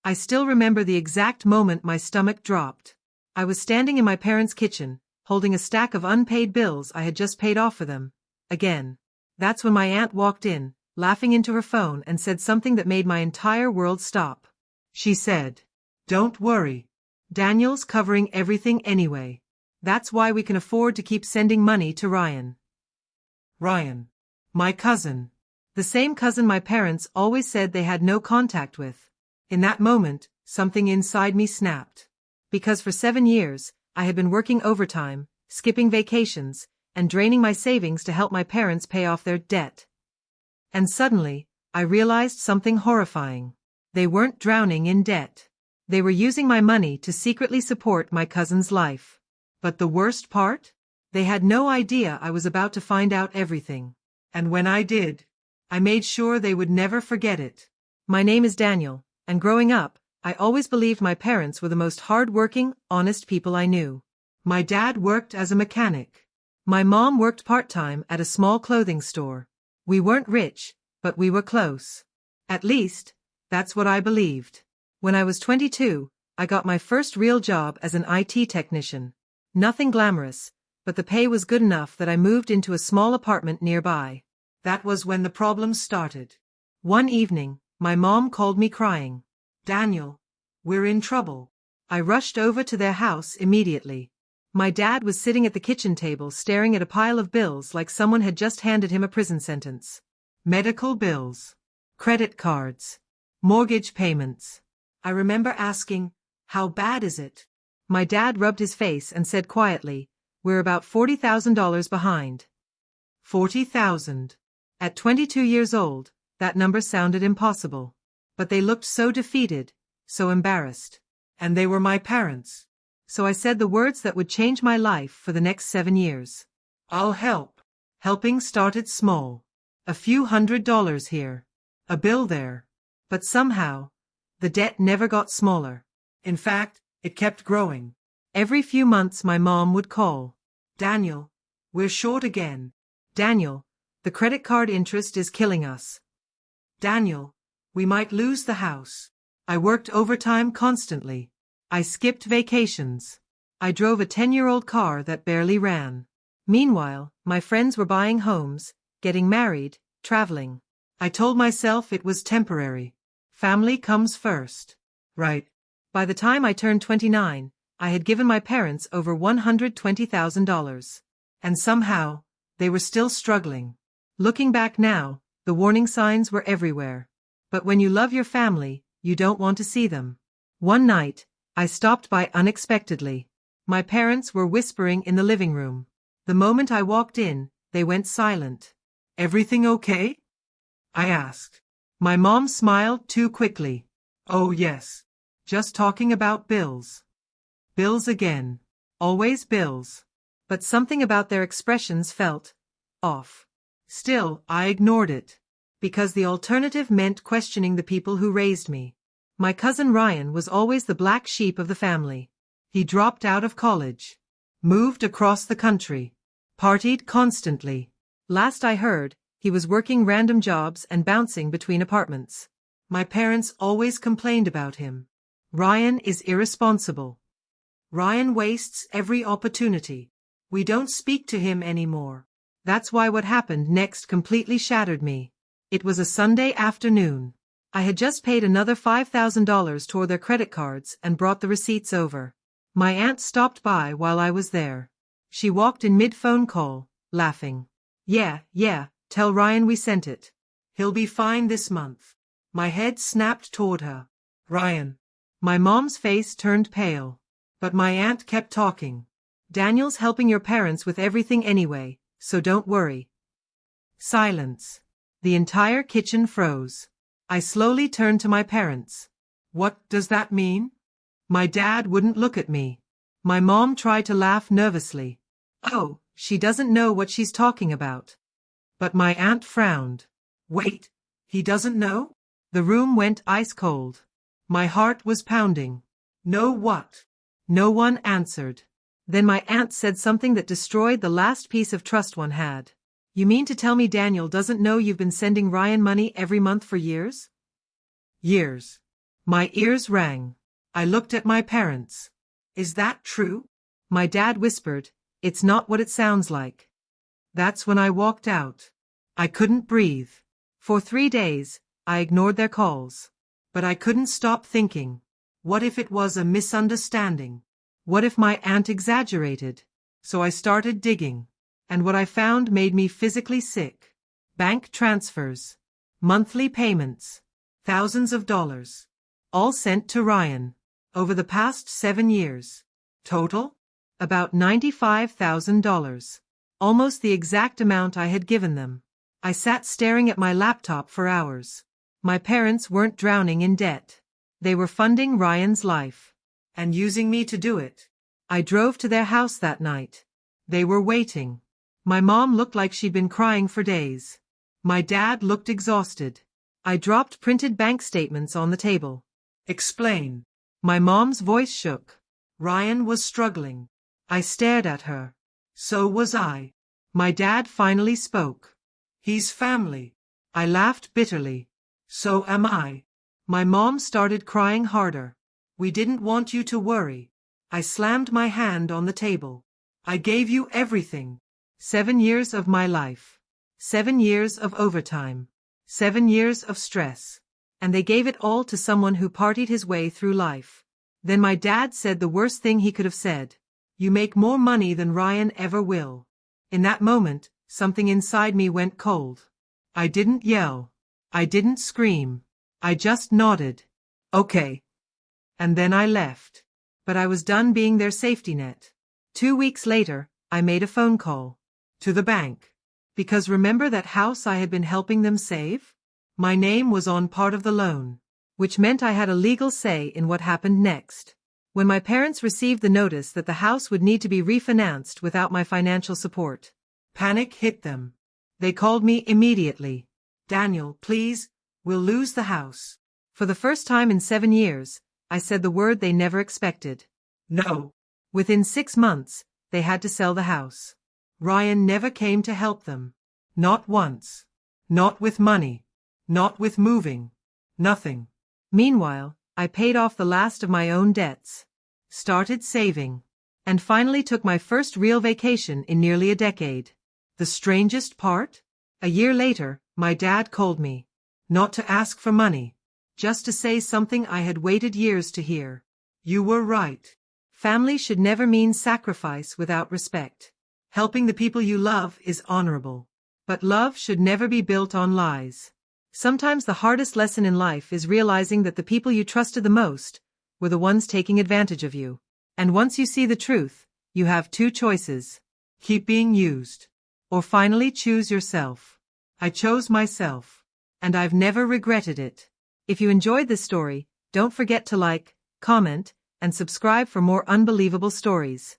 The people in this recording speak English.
I still remember the exact moment my stomach dropped. I was standing in my parents' kitchen, holding a stack of unpaid bills I had just paid off for them. Again. That's when my aunt walked in, laughing into her phone, and said something that made my entire world stop. She said, "Don't worry. Daniel's covering everything anyway. That's why we can afford to keep sending money to Ryan." Ryan. My cousin. The same cousin my parents always said they had no contact with. In that moment, something inside me snapped. Because for 7 years, I had been working overtime, skipping vacations, and draining my savings to help my parents pay off their debt. And suddenly, I realized something horrifying. They weren't drowning in debt. They were using my money to secretly support my cousin's life. But the worst part? They had no idea I was about to find out everything. And when I did, I made sure they would never forget it. My name is Daniel, and growing up, I always believed my parents were the most hard-working, honest people I knew. My dad worked as a mechanic. My mom worked part-time at a small clothing store. We weren't rich, but we were close. At least, that's what I believed. When I was 22, I got my first real job as an IT technician. Nothing glamorous, but the pay was good enough that I moved into a small apartment nearby. That was when the problems started. One evening, my mom called me crying. "Daniel, we're in trouble." I rushed over to their house immediately. My dad was sitting at the kitchen table staring at a pile of bills like someone had just handed him a prison sentence. Medical bills, credit cards, mortgage payments. I remember asking, "How bad is it?" My dad rubbed his face and said quietly, "We're about $40,000 behind." 40,000. At 22 years old, that number sounded impossible. But they looked so defeated, so embarrassed. And they were my parents. So I said the words that would change my life for the next 7 years. "I'll help." Helping started small. A few $100s here. A bill there. But somehow, the debt never got smaller. In fact, it kept growing. Every few months my mom would call. "Daniel, we're short again." "Daniel, the credit card interest is killing us." "Daniel, we might lose the house." I worked overtime constantly. I skipped vacations. I drove a 10-year-old car that barely ran. Meanwhile, my friends were buying homes, getting married, traveling. I told myself it was temporary. Family comes first. Right. By the time I turned 29, I had given my parents over $120,000. And somehow, they were still struggling. Looking back now, the warning signs were everywhere. But when you love your family, you don't want to see them. One night, I stopped by unexpectedly. My parents were whispering in the living room. The moment I walked in, they went silent. "Everything okay?" I asked. My mom smiled too quickly. "Oh yes. Just talking about bills." Bills again. Always bills. But something about their expressions felt off. Still, I ignored it. Because the alternative meant questioning the people who raised me. My cousin Ryan was always the black sheep of the family. He dropped out of college. Moved across the country. Partied constantly. Last I heard, he was working random jobs and bouncing between apartments. My parents always complained about him. "Ryan is irresponsible. Ryan wastes every opportunity. We don't speak to him anymore." That's why what happened next completely shattered me. It was a Sunday afternoon. I had just paid another $5,000 toward their credit cards and brought the receipts over. My aunt stopped by while I was there. She walked in mid-phone call, laughing. Yeah, tell Ryan we sent it. He'll be fine this month." My head snapped toward her. "Ryan." My mom's face turned pale. But my aunt kept talking. "Daniel's helping your parents with everything anyway, so don't worry." Silence. The entire kitchen froze. I slowly turned to my parents. "What does that mean?" My dad wouldn't look at me. My mom tried to laugh nervously. "Oh, she doesn't know what she's talking about." But my aunt frowned. "Wait, he doesn't know?" The room went ice cold. My heart was pounding. "Know what?" No one answered. Then my aunt said something that destroyed the last piece of trust one had. "You mean to tell me Daniel doesn't know you've been sending Ryan money every month for years?" "Years. My ears rang. I looked at my parents. Is that true? My dad whispered, it's not what it sounds like. That's when I walked out. I couldn't breathe. For 3 days, I ignored their calls. But I couldn't stop thinking. What if it was a misunderstanding? What if my aunt exaggerated? So I started digging. And what I found made me physically sick. Bank transfers. Monthly payments. Thousands of dollars. All sent to Ryan. Over the past 7 years. Total? About $95,000. Almost the exact amount I had given them. I sat staring at my laptop for hours. My parents weren't drowning in debt. They were funding Ryan's life. And using me to do it. I drove to their house that night. They were waiting. My mom looked like she'd been crying for days. My dad looked exhausted. I dropped printed bank statements on the table. Explain. My mom's voice shook. Ryan was struggling. I stared at her. So was I. My dad finally spoke. He's family. I laughed bitterly. So am I. My mom started crying harder. We didn't want you to worry. I slammed my hand on the table. I gave you everything. 7 years of my life. 7 years of overtime. 7 years of stress. And they gave it all to someone who partied his way through life. Then my dad said the worst thing he could have said. You make more money than Ryan ever will. In that moment, something inside me went cold. I didn't yell. I didn't scream. I just nodded. Okay. And then I left. But I was done being their safety net. 2 weeks later, I made a phone call. To the bank. Because remember that house I had been helping them save? My name was on part of the loan. Which meant I had a legal say in what happened next. When my parents received the notice that the house would need to be refinanced without my financial support, panic hit them. They called me immediately. Daniel, please, we'll lose the house. For the first time in 7 years, I said the word they never expected. No. Within 6 months, they had to sell the house. Ryan never came to help them. Not once. Not with money. Not with moving. Nothing. Meanwhile, I paid off the last of my own debts. Started saving. And finally took my first real vacation in nearly a decade. The strangest part? A year later, my dad called me. Not to ask for money. Just to say something I had waited years to hear. You were right. Family should never mean sacrifice without respect. Helping the people you love is honorable. But love should never be built on lies. Sometimes the hardest lesson in life is realizing that the people you trusted the most were the ones taking advantage of you. And once you see the truth, you have 2 choices. Keep being used. Or finally choose yourself. I chose myself. And I've never regretted it. If you enjoyed this story, don't forget to like, comment, and subscribe for more unbelievable stories.